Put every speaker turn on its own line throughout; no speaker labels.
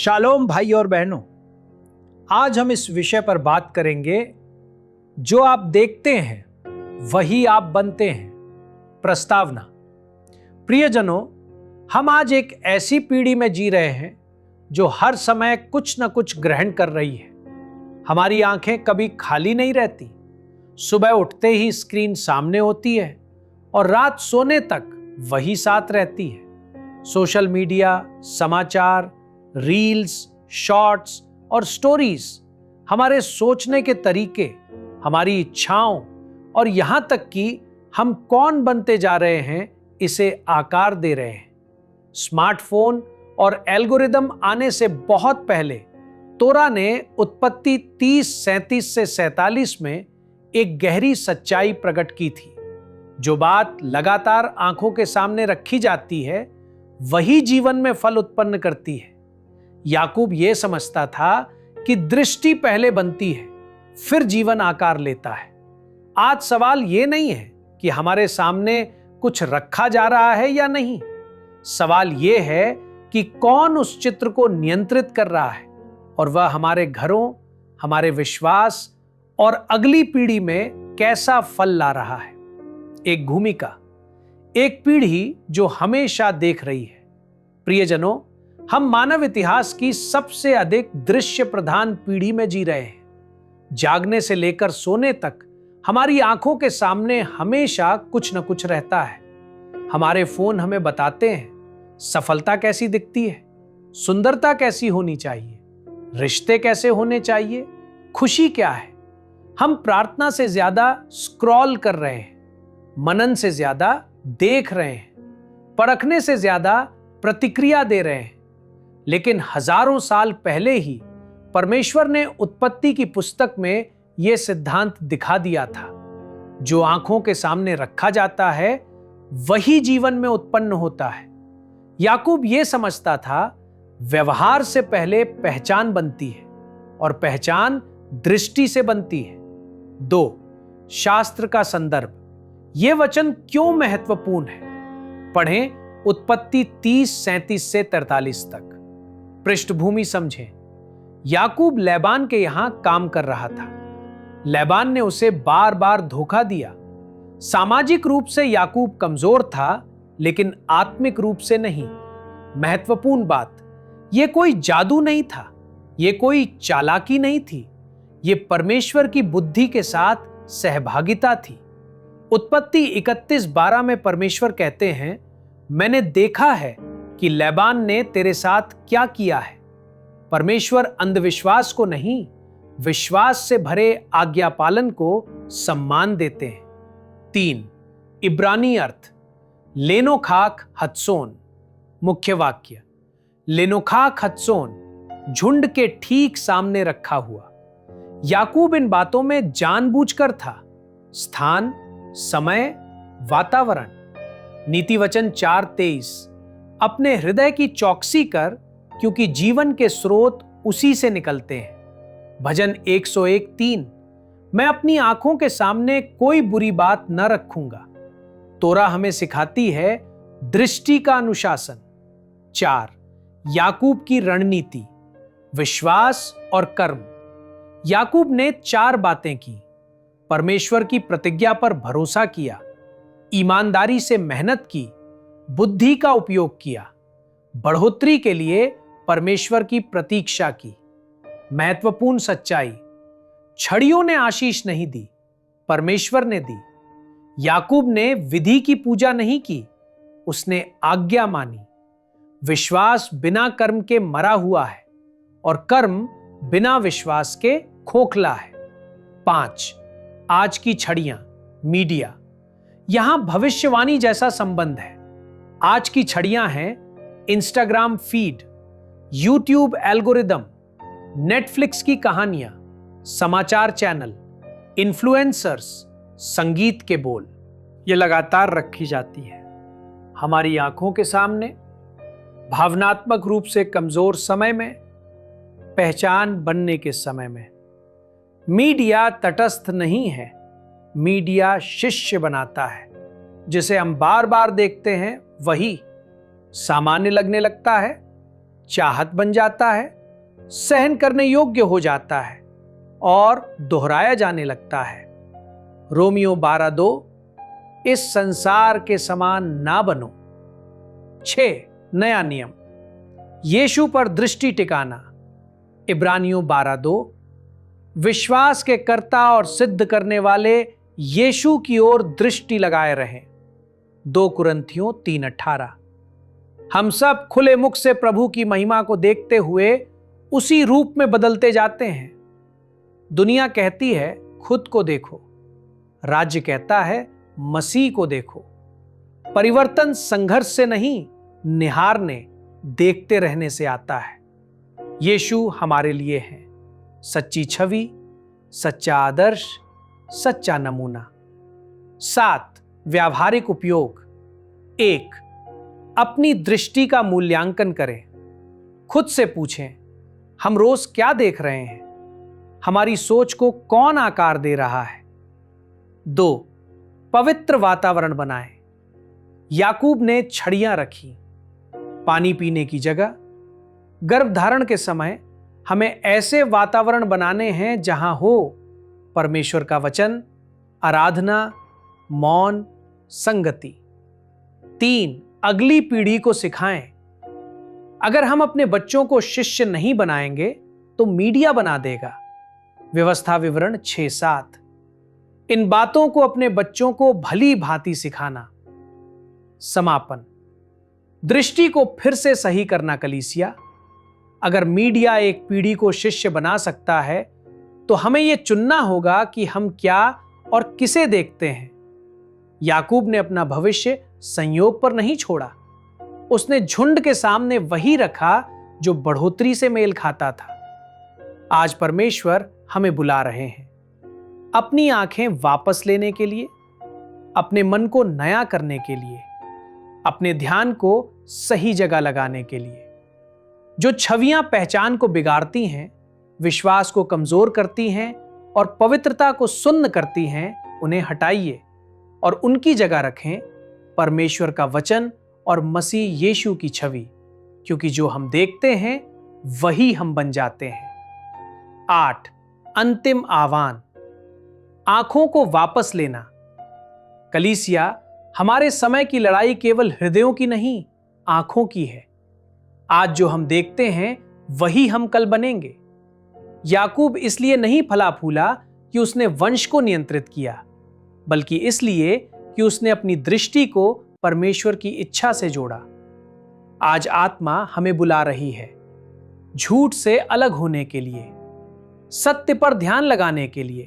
Shalom भाई और बहनों, आज हम इस विषय पर बात करेंगे। जो आप देखते हैं वही आप बनते हैं। प्रस्तावना। प्रियजनों, हम आज एक ऐसी पीढ़ी में जी रहे हैं जो हर समय कुछ न कुछ ग्रहण कर रही है। हमारी आंखें कभी खाली नहीं रहती। सुबह उठते ही स्क्रीन सामने होती है और रात सोने तक वही साथ रहती है। सोशल मीडिया, समाचार, रील्स, शॉर्ट्स और स्टोरीज हमारे सोचने के तरीके, हमारी इच्छाओं और यहां तक कि हम कौन बनते जा रहे हैं इसे आकार दे रहे हैं। स्मार्टफोन और एल्गोरिदम आने से बहुत पहले तोरा ने उत्पत्ति 30:37 से 47 में एक गहरी सच्चाई प्रकट की थी। जो बात लगातार आंखों के सामने रखी जाती है वही जीवन में फल उत्पन्न करती है। याकूब यह समझता था कि दृष्टि पहले बनती है, फिर जीवन आकार लेता है। आज सवाल यह नहीं है कि हमारे सामने कुछ रखा जा रहा है या नहीं। सवाल यह है कि कौन उस चित्र को नियंत्रित कर रहा है और वह हमारे घरों, हमारे विश्वास और अगली पीढ़ी में कैसा फल ला रहा है। एक भूमिका, एक पीढ़ी जो हमेशा देख रही है। प्रियजनों, हम मानव इतिहास की सबसे अधिक दृश्य प्रधान पीढ़ी में जी रहे हैं। जागने से लेकर सोने तक हमारी आंखों के सामने हमेशा कुछ न कुछ रहता है। हमारे फोन हमें बताते हैं सफलता कैसी दिखती है, सुंदरता कैसी होनी चाहिए, रिश्ते कैसे होने चाहिए, खुशी क्या है। हम प्रार्थना से ज्यादा स्क्रॉल कर रहे हैं, मनन से ज्यादा देख रहे हैं, परखने से ज्यादा प्रतिक्रिया दे रहे हैं। लेकिन हजारों साल पहले ही परमेश्वर ने उत्पत्ति की पुस्तक में यह सिद्धांत दिखा दिया था। जो आंखों के सामने रखा जाता है वही जीवन में उत्पन्न होता है। याकूब यह समझता था व्यवहार से पहले पहचान बनती है और पहचान दृष्टि से बनती है। 2. शास्त्र का संदर्भ। यह वचन क्यों महत्वपूर्ण है? पढ़ें उत्पत्ति 30:37 से 43 तक। पृष्ठभूमि समझें। याकूब लैबान के यहां काम कर रहा था। लैबान ने उसे बार बार धोखा दिया। सामाजिक रूप से याकूब कमजोर था, लेकिन आत्मिक रूप से नहीं। महत्वपूर्ण बात, यह कोई जादू नहीं था, यह कोई चालाकी नहीं थी, यह परमेश्वर की बुद्धि के साथ सहभागिता थी। उत्पत्ति 31:12 में परमेश्वर कहते हैं, मैंने देखा है कि लैबान ने तेरे साथ क्या किया है। परमेश्वर अंधविश्वास को नहीं, विश्वास से भरे आज्ञा पालन को सम्मान देते हैं। 3. इब्रानी अर्थ। लेनोखाक हत्सोन। मुख्य वाक्य, लेनोखाक हत्सोन, झुंड के ठीक सामने रखा हुआ। याकूब इन बातों में जानबूझकर था। स्थान, समय, वातावरण। नीति वचन 4:23। अपने हृदय की चौकसी कर, क्योंकि जीवन के स्रोत उसी से निकलते हैं। भजन 101:3। मैं अपनी आंखों के सामने कोई बुरी बात न रखूंगा। तोरा हमें सिखाती है दृष्टि का अनुशासन। 4. याकूब की रणनीति, विश्वास और कर्म। याकूब ने 4 बातें की। परमेश्वर की प्रतिज्ञा पर भरोसा किया, ईमानदारी से मेहनत की, बुद्धि का उपयोग किया, बढ़ोतरी के लिए परमेश्वर की प्रतीक्षा की। महत्वपूर्ण सच्चाई, छड़ियों ने आशीष नहीं दी, परमेश्वर ने दी। याकूब ने विधि की पूजा नहीं की, उसने आज्ञा मानी। विश्वास बिना कर्म के मरा हुआ है और कर्म बिना विश्वास के खोखला है। 5. आज की छड़ियां, मीडिया। यहां भविष्यवाणी जैसा संबंध है। आज की छड़ियां हैं Instagram feed, YouTube algorithm, Netflix की कहानियां, समाचार चैनल, इन्फ्लुएंसर्स, संगीत के बोल। ये लगातार रखी जाती है हमारी आंखों के सामने। भावनात्मक रूप से कमजोर समय में, पहचान बनने के समय में। मीडिया तटस्थ नहीं है, मीडिया शिष्य बनाता है। जिसे हम बार बार देखते हैं वही सामान्य लगने लगता है। चाहत बन जाता है, सहन करने योग्य हो जाता है और दोहराया जाने लगता है। रोमियो 12:2 इस संसार के समान ना बनो। 6 नया नियम, यीशु पर दृष्टि टिकाना। इब्रानियों 12:2 विश्वास के कर्ता और सिद्ध करने वाले यीशु की ओर दृष्टि लगाए रहें। 2 कुरिन्थियों 3:18 हम सब खुले मुख से प्रभु की महिमा को देखते हुए उसी रूप में बदलते जाते हैं। दुनिया कहती है खुद को देखो, राज्य कहता है मसीह को देखो। परिवर्तन संघर्ष से नहीं, निहारने, देखते रहने से आता है। यीशु हमारे लिए है सच्ची छवि, सच्चा आदर्श, सच्चा नमूना। 7 व्यावहारिक उपयोग। 1 अपनी दृष्टि का मूल्यांकन करें। खुद से पूछें, हम रोज क्या देख रहे हैं? हमारी सोच को कौन आकार दे रहा है? 2 पवित्र वातावरण बनाएं। याकूब ने छड़ियां रखी, पानी पीने की जगह। गर्भधारण के समय हमें ऐसे वातावरण बनाने हैं जहां हो परमेश्वर का वचन, आराधना, मौन, संगति। 3 अगली पीढ़ी को सिखाएं। अगर हम अपने बच्चों को शिष्य नहीं बनाएंगे तो मीडिया बना देगा। व्यवस्था विवरण 6-7। इन बातों को अपने बच्चों को भली भांति सिखाना। समापन, दृष्टि को फिर से सही करना। कलीसिया, अगर मीडिया एक पीढ़ी को शिष्य बना सकता है तो हमें यह चुनना होगा कि हम क्या और किसे देखते हैं। याकूब ने अपना भविष्य संयोग पर नहीं छोड़ा, उसने झुंड के सामने वही रखा जो बढ़ोतरी से मेल खाता था। आज परमेश्वर हमें बुला रहे हैं अपनी आंखें वापस लेने के लिए, अपने मन को नया करने के लिए, अपने ध्यान को सही जगह लगाने के लिए। जो छवियां पहचान को बिगाड़ती हैं, विश्वास को कमजोर करती हैं और पवित्रता को सुन्न करती हैं, उन्हें हटाइए और उनकी जगह रखें परमेश्वर का वचन और मसीह यीशु की छवि, क्योंकि जो हम देखते हैं वही हम बन जाते हैं। 8 अंतिम आह्वान, आंखों को वापस लेना। कलीसिया, हमारे समय की लड़ाई केवल हृदयों की नहीं, आंखों की है। आज जो हम देखते हैं वही हम कल बनेंगे। याकूब इसलिए नहीं फला फूला कि उसने वंश को नियंत्रित किया, बल्कि इसलिए कि उसने अपनी दृष्टि को परमेश्वर की इच्छा से जोड़ा। आज आत्मा हमें बुला रही है झूठ से अलग होने के लिए, सत्य पर ध्यान लगाने के लिए,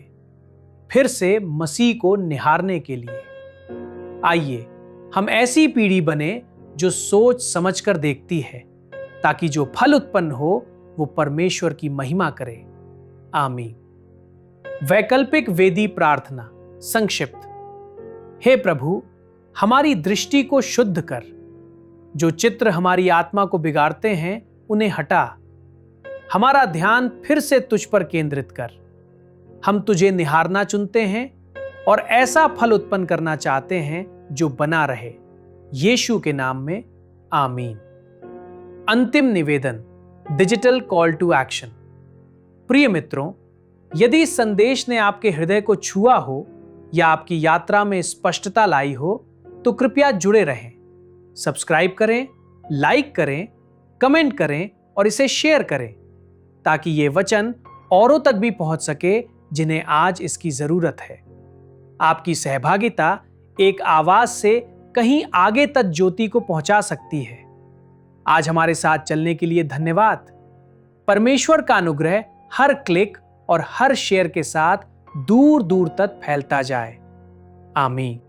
फिर से मसीह को निहारने के लिए। आइए हम ऐसी पीढ़ी बने जो सोच समझकर देखती है, ताकि जो फल उत्पन्न हो वो परमेश्वर की महिमा करे। आमीन। वैकल्पिक वेदी प्रार्थना। संक्षिप्त। हे प्रभु, हमारी दृष्टि को शुद्ध कर। जो चित्र हमारी आत्मा को बिगाड़ते हैं उन्हें हटा। हमारा ध्यान फिर से तुझ पर केंद्रित कर। हम तुझे निहारना चुनते हैं और ऐसा फल उत्पन्न करना चाहते हैं जो बना रहे। यीशु के नाम में आमीन। अंतिम निवेदन, डिजिटल कॉल टू एक्शन। प्रिय मित्रों, यदि इस संदेश ने आपके हृदय को छुआ हो या आपकी यात्रा में स्पष्टता लाई हो तो कृपया जुड़े रहें। सब्सक्राइब करें, लाइक करें, कमेंट करें और इसे शेयर करें, ताकि ये वचन औरों तक भी पहुंच सके जिन्हें आज इसकी जरूरत है। आपकी सहभागिता एक आवाज से कहीं आगे तक ज्योति को पहुंचा सकती है। आज हमारे साथ चलने के लिए धन्यवाद। परमेश्वर का अनुग्रह हर क्लिक और हर शेयर के साथ दूर दूर तक फैलता जाए। आमीन।